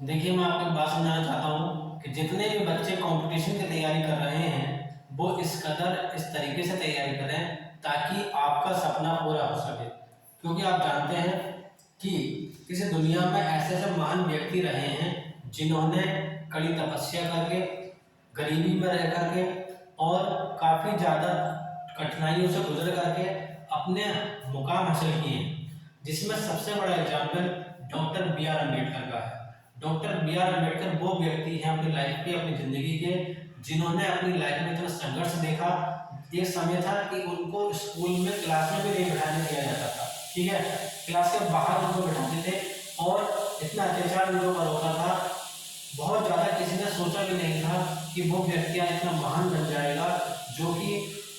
देखिए, मैं आपको एक बात समझाना चाहता हूँ कि जितने भी बच्चे कंपटीशन की तैयारी कर रहे हैं, वो इस कदर इस तरीके से तैयारी करें ताकि आपका सपना पूरा हो सके। क्योंकि आप जानते हैं कि इस दुनिया में ऐसे-ऐसे महान व्यक्ति रहे हैं, जिन्होंने कड़ी तपस्या करके, गरीबी में रह कर के और काफ़ी ज़्यादा कठिनाइयों से गुज़र करके अपने मुकाम हासिल किए हैं। जिसमें सबसे बड़ा example doctor B R Ambedkar का है। डॉक्टर बी आर अम्बेडकर वो व्यक्ति हैं अपनी लाइफ के, अपनी ज़िंदगी के, जिन्होंने अपनी लाइफ में इतना संघर्ष देखा। एक समय था कि उनको स्कूल में क्लास में भी नहीं बैठाने दिया जाता था, ठीक है? क्लास के बाहर उनको बैठाते थे और इतना अत्याचार उन पर होता था। बहुत ज़्यादा किसी ने सोचा भी नहीं था कि वो व्यक्ति आज इतना महान बन जाएगा, जो कि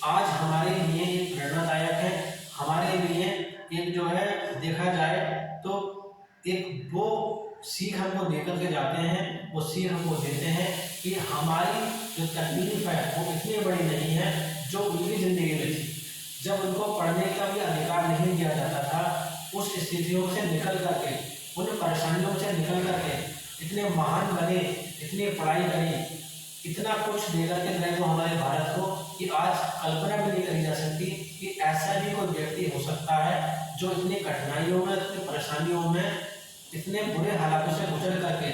आज हमारे लिए एक प्रेरणादायक है। हमारे लिए एक जो है देखा जाए तो एक वो सीख हमको दे कर के जाते हैं, वो सीख हमको देते हैं कि हमारी जो तकलीफ है वो इतनी बड़ी नहीं है जो उनकी ज़िंदगी में थी। जब उनको पढ़ने का भी अधिकार नहीं दिया जाता था, उस स्थितियों से निकल करके, उन परेशानियों से निकल करके इतने महान बने, इतनी पढ़ाई करी, इतना कुछ दे करके गए वो हमारे भारत को कि आज कल्पना भी नहीं करी जा सकती कि ऐसा भी कोई व्यक्ति हो सकता है जो इतनी कठिनाइयों में, इतनी परेशानियों में, इतने बुरे हालातों से गुजर करके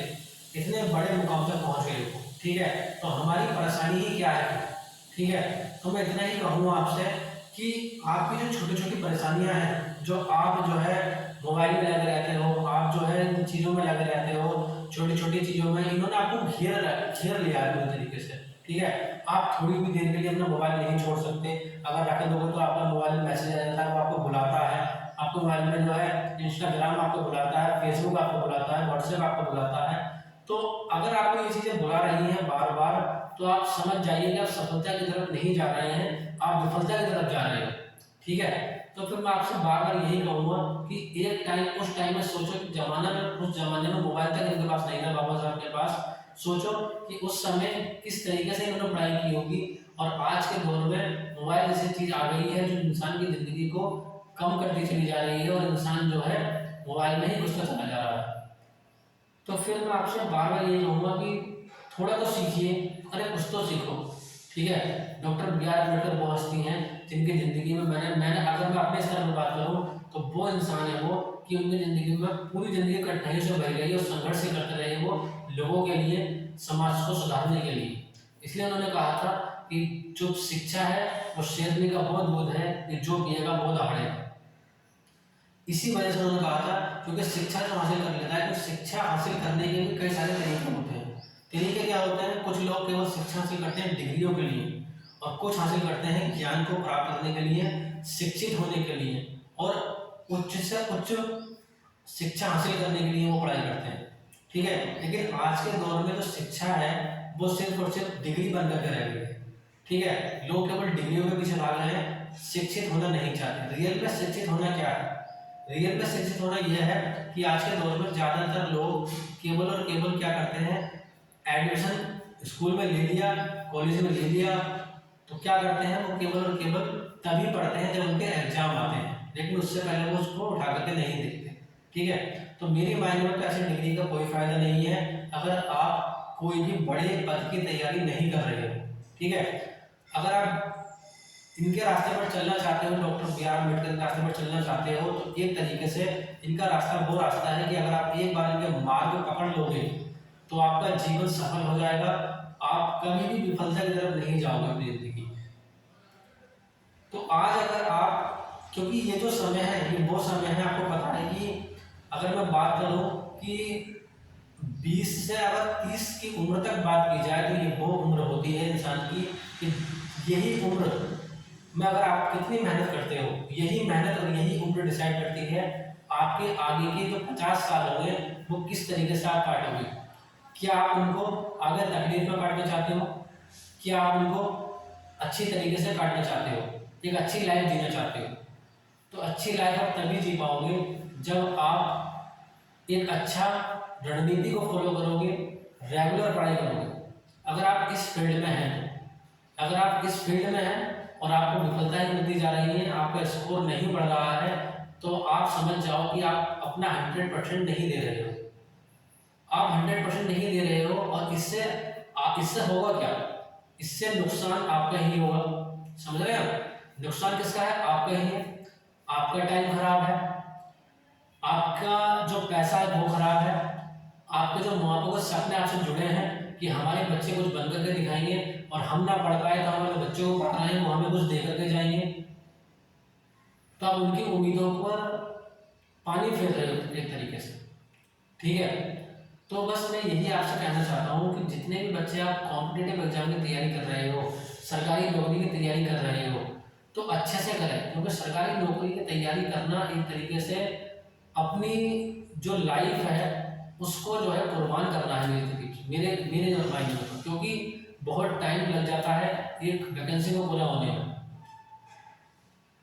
इतने बड़े मुकाम तक पहुंच गए हो। ठीक है, तो हमारी परेशानी ही क्या है? ठीक है, तो मैं इतना ही कहूँगा आपसे कि आपकी जो छोटी छोटी परेशानियां हैं, जो आप जो है मोबाइल में लगे रहते हो, आप जो है इन चीज़ों में लगे रहते हो, छोटी छोटी चीज़ों में, इन्होंने आपको घेर लिया है पूरी तरीके से। ठीक है, आप थोड़ी भी देर के लिए अपना मोबाइल नहीं छोड़ सकते। अगर रख दोगे तो आपका मोबाइल में मैसेज आ जाता है, वो आपको बुलाता है। आपको मोबाइल में जो है इंस्टाग्राम आपको बुलाता है, फेसबुक आपको बुलाता है, व्हाट्सएप आपको बुलाता है। तो अगर आपको ये चीज़ें बुला रही हैं बार बार, तो आप समझ जाइए कि आप सफलता की तरफ नहीं जा रहे हैं, आप विफलता की तरफ जा रहे हो। ठीक है, तो फिर मैं आपसे बार बार यही कहूँगा कि एक टाइम, उस टाइम में सोचो कि जमाना में, उस जमाने में मोबाइल तक इनके पास नहीं था, बाबा साहब के पास। सोचो कि उस समय किस तरीके से इन्होंने पढ़ाई की होगी, और आज के दौर में मोबाइल जैसी चीज़ आ गई है जो इंसान की ज़िंदगी को कम करती चली जा रही है, और इंसान जो है मोबाइल में ही घुसता चला जा रहा है। तो फिर मैं आपसे बार बार यही कहूँगा कि थोड़ा तो सीखिए, अरे कुछ तो सीखो। ठीक है, डॉक्टर बी आर अम्बेडकर वो हस्ती हैं जिनकी ज़िंदगी में मैंने अगर मैं अपने स्तर में बात करूँ तो वो इंसान है वो कि उनकी ज़िंदगी में पूरी ज़िंदगी कठिनाइयों से भरी रही और संघर्ष ही करते रहे वो लोगों के लिए, समाज को सुधारने के लिए। इसलिए उन्होंने कहा था कि जो शिक्षा है वो शेरनी का बहुत दूध है, कि जो पिएगा वो दहाड़ेगा। इसी वजह से उन्होंने कहा था, क्योंकि शिक्षा जो हासिल कर लेता है, तो शिक्षा हासिल करने के भी कई सारे तरीके होते हैं। तरीके क्या होते हैं? कुछ लोग केवल शिक्षा हासिल करते हैं डिग्रियों के लिए, और कुछ हासिल करते हैं ज्ञान को प्राप्त करने के लिए, शिक्षित होने के लिए, और उच्च से उच्च शिक्षा हासिल करने के लिए वो पढ़ाई करते हैं। ठीक है, लेकिन आज के दौर में जो शिक्षा है वो सिर्फ और सिर्फ डिग्री बन करके रह गई है। ठीक है, लोग केवल डिग्रियों के पीछे भाग रहे हैं, शिक्षित होना नहीं चाहते। रियल में शिक्षित होना क्या है? रियल में शिक्षित होना यह है कि आज के दौर में ज़्यादातर लोग केवल और केवल क्या करते हैं, एडमिशन स्कूल में ले लिया, कॉलेज में ले लिया, तो क्या करते हैं, वो केवल और केवल तभी पढ़ते हैं जब उनके एग्जाम आते हैं, लेकिन उससे पहले वो उसको उठा करके नहीं देखते। ठीक है, तो मेरी माइंड में तो ऐसी डिग्री का कोई फायदा नहीं है अगर आप कोई भी बड़े पद की तैयारी नहीं कर रहे हो। ठीक है, अगर आप इनके रास्ते पर चलना चाहते हो, डॉक्टर बी आर अम्बेडकर के रास्ते पर चलना चाहते हो, तो एक तरीके से इनका रास्ता वो रास्ता है कि अगर आप एक बार इनके मार्ग पकड़ लोगे तो आपका जीवन सफल हो जाएगा। आप कभी भी विफलता की तरफ नहीं जाओगे अपनी जिंदगी में। तो आज अगर आप, क्योंकि ये जो समय है ये वो समय है, आपको पता है कि अगर मैं बात करूं कि 20 से अगर 30 की उम्र तक बात की जाए तो ये वो उम्र होती है इंसान की कि यही उम्र में अगर आप कितनी मेहनत करते हो, यही मेहनत और यही उम्र डिसाइड करती है आपके आगे के जो 50 साल होंगे वो किस तरीके से आप काटोगे। क्या आप उनको आगे तकलीफ में काटना चाहते हो? क्या आप उनको अच्छी तरीके से काटना चाहते हो, एक अच्छी लाइफ जीना चाहते हो? तो अच्छी लाइफ आप तभी जी पाओगे जब आप एक अच्छा रणनीति को फॉलो करोगे, रेगुलर पढ़ाई करोगे। अगर आप इस फील्ड में हैं, अगर आप इस फील्ड में हैं और आपको विफलता ही मिलती जा रही है, आपका स्कोर नहीं बढ़ रहा है, तो आप समझ जाओ कि आप अपना 100% नहीं दे रहे हो। आप 100% नहीं दे रहे हो, और इससे होगा क्या? इससे नुकसान आपका ही होगा। समझ रहे हैं आप? नुकसान किसका है? आपका ही है। आपका टाइम खराब है, आपका जो पैसा है वो खराब है, आपके जो माँ बाप के सपने आपसे जुड़े हैं कि हमारे बच्चे कुछ बन करके दिखाएंगे, और हम ना पढ़ पाए तो हमारे बच्चे को पढ़ रहे हैं वो हमें कुछ दे करके जाएंगे, तो आप उनकी उम्मीदों पर पानी फेर रहे हो एक तरीके से। ठीक है, तो बस मैं यही आपसे कहना चाहता हूँ कि जितने भी बच्चे आप कॉम्पिटिटिव एग्जाम की तैयारी कर रहे हो, सरकारी नौकरी की तैयारी कर रहे हो, तो अच्छे से करें, क्योंकि सरकारी नौकरी की तैयारी करना एक तरीके से अपनी जो लाइफ है उसको जो है कुर्बान करना है मेरे मेरे जो माइंड में, क्योंकि बहुत टाइम लग जाता है एक वैकेंसी को पूरा होने में।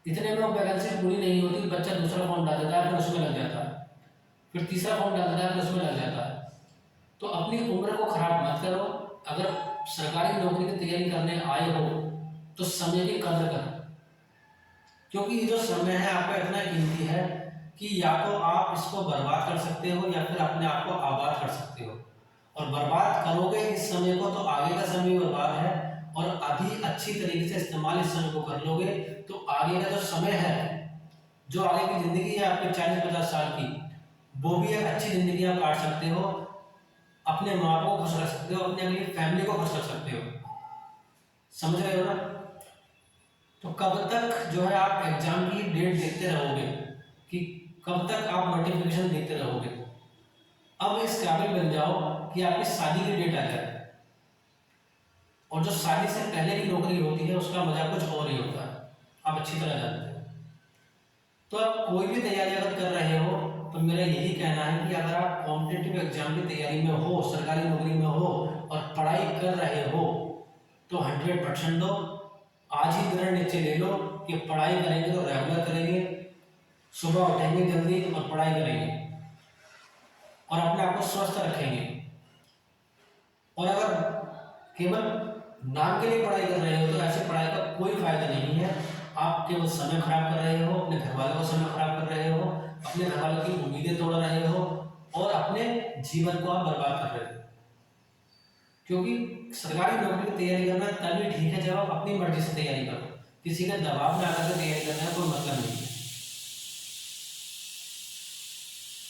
इतने में वैकेंसी पूरी नहीं होती, बच्चा दूसरा फॉर्म डाल देता है, फिर उसमें लग जाता है, फिर तीसरा फॉर्म डाल देता है, फिर उसमें लग जाता है। तो अपनी उम्र को खराब मत करो। अगर सरकारी नौकरी की तैयारी करने आए हो तो समय की कदर करो, क्योंकि ये जो समय है आपका इतना कीमती है कि या तो आप इसको बर्बाद कर सकते हो या फिर अपने आप को आबाद कर सकते हो। और बर्बाद करोगे इस समय को तो आगे का समय बर्बाद है, और अभी अच्छी तरीके से इस्तेमाल इस समय को कर लोगे तो आगे का जो समय है, जो आगे की ज़िंदगी है आपकी 40-50 साल की, वो भी एक अच्छी ज़िंदगी आप काट सकते हो, अपने माँ बाप को खुश रख सकते हो, अपनी अगली फैमिली को खुश रख सकते हो। समझ रहे हो ना? तो कब तक जो है आप एग्जाम की डेट देखते रहोगे, कि कब तक आप नोटिफिकेशन देखते रहोगे? अब इस काबिल बन जाओ कि आपकी शादी की डेट आ जाए, और जो शादी से पहले की नौकरी होती है उसका मजा कुछ और ही होता है, आप अच्छी तरह जानते हो। तो आप कोई भी तैयारी अगर कर रहे हो तो मेरा यही कहना है कि अगर आप कॉम्पिटिटिव एग्जाम की तैयारी में हो, सरकारी नौकरी में हो और पढ़ाई कर रहे हो, तो 100% दो। आज ही दृढ़ निश्चय ले लो कि पढ़ाई करेंगे तो रेगुलर करेंगे, सुबह उठेंगे जल्दी और पढ़ाई करेंगे, और अपने आप को स्वस्थ रखेंगे। और अगर केवल नाम के लिए पढ़ाई कर रहे हो तो ऐसे पढ़ाई का कोई फायदा नहीं है। आप केवल समय खराब कर रहे हो, अपने घर वालों का समय खराब कर रहे हो, अपने घर वालों की उम्मीदें तोड़ रहे हो, और अपने जीवन को आप बर्बाद कर रहे हो। क्योंकि सरकारी नौकरी की तैयारी करना तभी ठीक है जब आप अपनी मर्जी से तैयारी करो, किसी के दबाव में आकर के तैयारी करने का कोई मतलब नहीं है।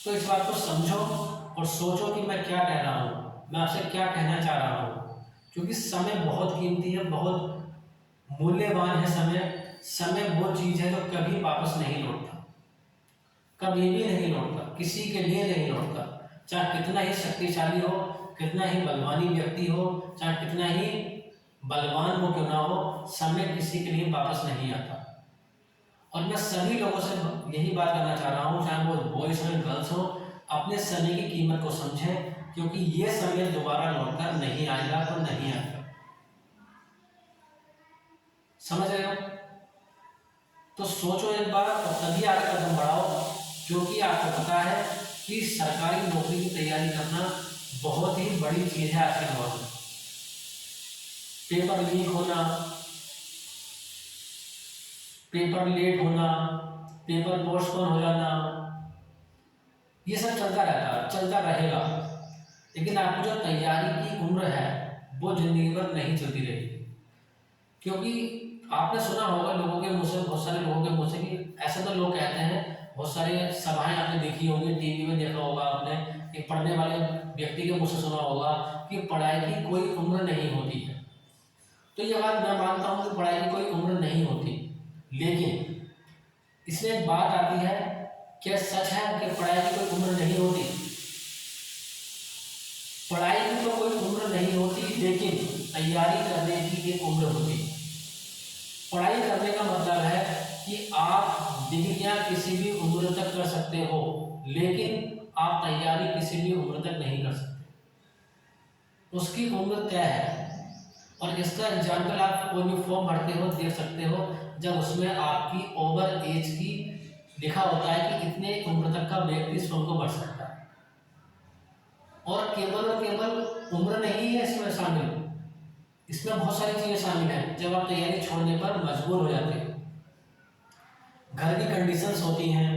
तो इस बात को समझो और सोचो कि मैं क्या कह रहा हूँ, मैं आपसे क्या कहना चाह रहा हूँ, क्योंकि समय बहुत कीमती है, बहुत मूल्यवान है समय। समय वो चीज़ है जो कभी वापस नहीं लौटता, कभी भी नहीं लौटता, किसी के लिए नहीं लौटता। चाहे कितना ही शक्तिशाली हो, कितना ही बलवानी व्यक्ति हो, चाहे कितना ही बलवान वो क्यों ना हो, समय किसी के लिए वापस नहीं आता। और मैं सभी लोगों से यही बात करना चाह रहा हूँ, चाहे वो बॉयज हो गर्ल्स हो, अपने समय की कीमत को समझें, क्योंकि ये समय दोबारा लौटकर नहीं आएगा, तो नहीं आएगा। समझ रहे हो? तो सोचो एक बार और तभी आगे कदम बढ़ाओ, क्योंकि आपको पता है कि सरकारी नौकरी की तैयारी करना बहुत ही बड़ी चीज़ है आज के दौर में। पेपर लीक होना, पेपर लेट होना, पेपर पोस्टपोन हो जाना, ये सब चलता रहता है, चलता रहेगा। लेकिन आपकी जो तैयारी की उम्र है वो जिंदगी भर नहीं चलती रहेगी। क्योंकि आपने सुना होगा लोगों के मुँह से, बहुत सारे लोगों के मुँह से, कि ऐसे तो लोग कहते हैं, बहुत सारे सभाएं आपने देखी होगी, टीवी में देखा होगा आपने, एक पढ़ने वाले व्यक्ति के मुँह से सुना होगा कि पढ़ाई की कोई उम्र नहीं होती है। तो ये बात मैं मानता हूँ कि पढ़ाई की कोई उम्र नहीं होती, लेकिन इसमें एक बात आती है, क्या सच है कि पढ़ाई की कोई उम्र नहीं होती? पढ़ाई की तो कोई उम्र नहीं होती, लेकिन तैयारी करने की एक उम्र होती है। पढ़ाई करने का मतलब है कि आप डिग्रियां किसी भी उम्र तक कर सकते हो, लेकिन आप तैयारी किसी भी उम्र तक नहीं कर सकते। उसकी उम्र तय है। और इसका एग्जाम्पल आप कोई भी फॉर्म भरते हो देख सकते हो, जब उसमें आपकी ओवर एज की लिखा होता है कि इतने उम्र तक का व्यक्ति इस फॉर्म को भर सकता है। और केवल उम्र नहीं है इसमें शामिल, इसमें बहुत सारी चीज़ें शामिल हैं। जब आप तैयारी छोड़ने पर मजबूर हो जाते हो, घर की कंडीशंस होती हैं,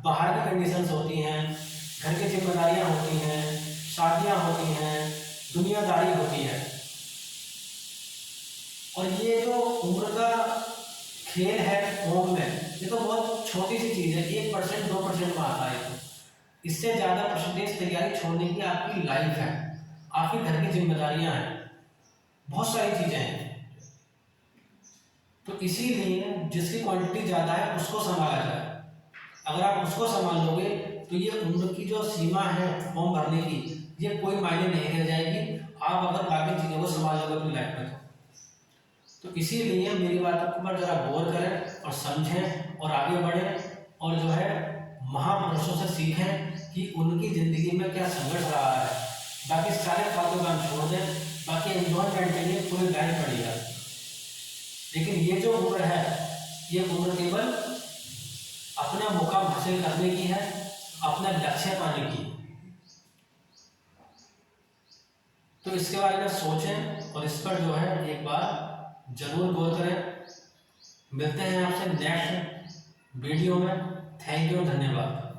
बाहर की कंडीशंस होती हैं, घर की जिम्मेदारियां होती हैं, शादियां होती हैं, दुनियादारी होती है। और ये जो उम्र का खेल है फॉर्म में, ये तो बहुत छोटी सी चीज़ है, 1% 2% में आता है। इससे ज़्यादा परसेंटेज तैयारी छोड़ने की आपकी लाइफ है, आपके घर की जिम्मेदारियां हैं, बहुत सारी चीज़ें हैं। तो इसीलिए जिसकी क्वांटिटी ज़्यादा है उसको संभाला जाए। अगर आप उसको संभाल लोगे तो ये उम्र की जो सीमा है फॉर्म भरने की, ये कोई मायने नहीं रह जाएगी, आप अगर बाकी चीज़ों को संभाल लोगे अपनी लाइफ में। तो इसीलिए मेरी बातों के ऊपर ज़रा गौर करें और समझें और आगे बढ़ें, और जो है महापुरुषों से सीखें कि उनकी ज़िंदगी में क्या संघर्ष रहा है। बाकी सारे फालतू काम छोड़ दें, बाकी एंजॉयमेंट के लिए पूरी लाइफ पड़ेगा। लेकिन ये जो उम्र है, ये उम्र केवल अपना मुकाम हासिल करने की है, अपना लक्ष्य पाने की। तो इसके बारे में सोचें और इस पर जो है एक बार जरूर गौर करें। मिलते हैं आपसे नेक्स्ट वीडियो में। थैंक यू, धन्यवाद।